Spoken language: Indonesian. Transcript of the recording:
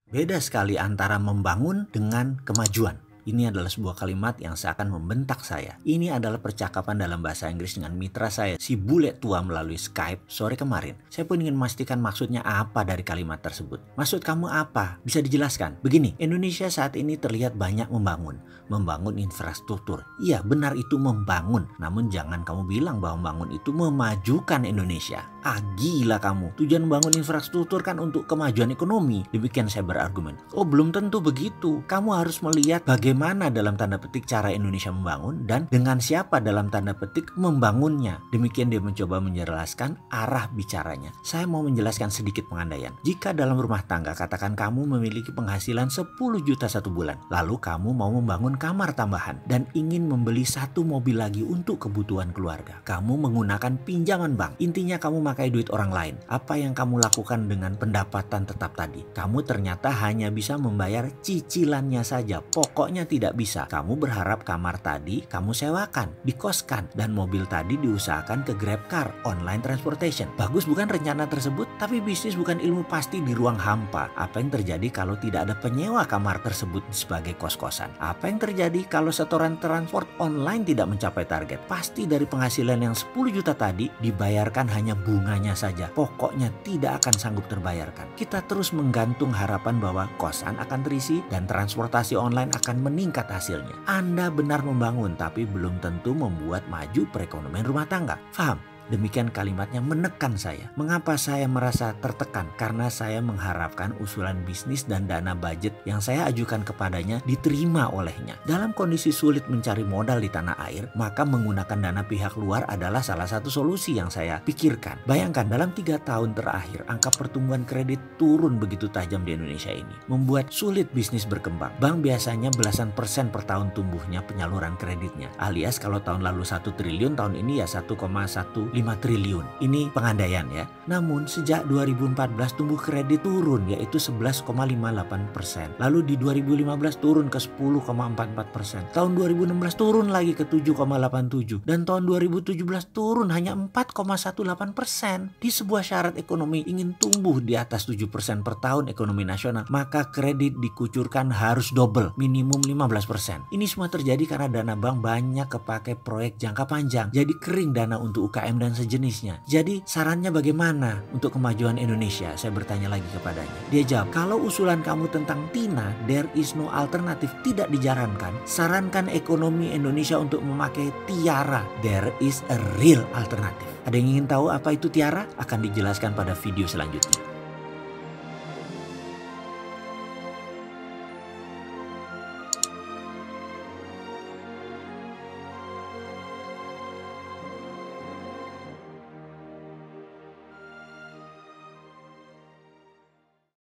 Beda sekali antara membangun dengan kemajuan. Ini adalah sebuah kalimat yang seakan membentak saya. Ini adalah percakapan dalam bahasa Inggris dengan mitra saya, si bule tua melalui Skype sore kemarin. Saya pun ingin memastikan maksudnya apa dari kalimat tersebut. Maksud kamu apa? Bisa dijelaskan? Begini, Indonesia saat ini terlihat banyak membangun infrastruktur. Iya, benar itu membangun. Namun jangan kamu bilang bahwa membangun itu memajukan Indonesia. Gila kamu. Tujuan membangun infrastruktur kan untuk kemajuan ekonomi. Demikian saya berargumen. Oh, belum tentu begitu. Kamu harus melihat bagaimana dalam tanda petik cara Indonesia membangun dan dengan siapa dalam tanda petik membangunnya. Demikian dia mencoba menjelaskan arah bicaranya. Saya mau menjelaskan sedikit pengandaian. Jika dalam rumah tangga katakan kamu memiliki penghasilan 10 juta satu bulan, lalu kamu mau membangun kamar tambahan dan ingin membeli satu mobil lagi untuk kebutuhan keluarga. Kamu menggunakan pinjaman bank. Intinya kamu pakai duit orang lain. Apa yang kamu lakukan dengan pendapatan tetap tadi? Kamu ternyata hanya bisa membayar cicilannya saja. Pokoknya tidak bisa. Kamu berharap kamar tadi kamu sewakan, dikoskan, dan mobil tadi diusahakan ke GrabCar, online transportation. Bagus bukan rencana tersebut? Tapi bisnis bukan ilmu pasti di ruang hampa. Apa yang terjadi kalau tidak ada penyewa kamar tersebut sebagai kos-kosan? Apa yang terjadi kalau setoran transport online tidak mencapai target? Pasti dari penghasilan yang 10 juta tadi dibayarkan hanya bunganya saja. Pokoknya tidak akan sanggup terbayarkan. Kita terus menggantung harapan bahwa kosan akan terisi dan transportasi online akan meningkat hasilnya. Anda benar membangun, tapi belum tentu membuat maju perekonomian rumah tangga. Paham? Demikian kalimatnya menekan saya. Mengapa saya merasa tertekan? Karena saya mengharapkan usulan bisnis dan dana budget yang saya ajukan kepadanya diterima olehnya. Dalam kondisi sulit mencari modal di tanah air, maka menggunakan dana pihak luar adalah salah satu solusi yang saya pikirkan. Bayangkan dalam 3 tahun terakhir, angka pertumbuhan kredit turun begitu tajam di Indonesia ini. Membuat sulit bisnis berkembang. Bank biasanya belasan persen per tahun tumbuhnya penyaluran kreditnya. Alias kalau tahun lalu 1 triliun, tahun ini ya 1,15 triliun. Ini pengandaian ya. Namun sejak 2014 tumbuh kredit turun yaitu 11,58%. Lalu di 2015 turun ke 10,44%. Tahun 2016 turun lagi ke 7,87 dan tahun 2017 turun hanya 4,18%. Di sebuah syarat ekonomi ingin tumbuh di atas 7% per tahun ekonomi nasional, maka kredit dikucurkan harus double, minimum 15%. Ini semua terjadi karena dana bank banyak kepake proyek jangka panjang. Jadi kering dana untuk UKM dan sejenisnya. Jadi sarannya bagaimana untuk kemajuan Indonesia? Saya bertanya lagi kepadanya. Dia jawab, kalau usulan kamu tentang TINA, there is no alternative, tidak dijarankan. Sarankan ekonomi Indonesia untuk memakai TIARA, there is a real alternative. Ada yang ingin tahu apa itu TIARA? Akan dijelaskan pada video selanjutnya.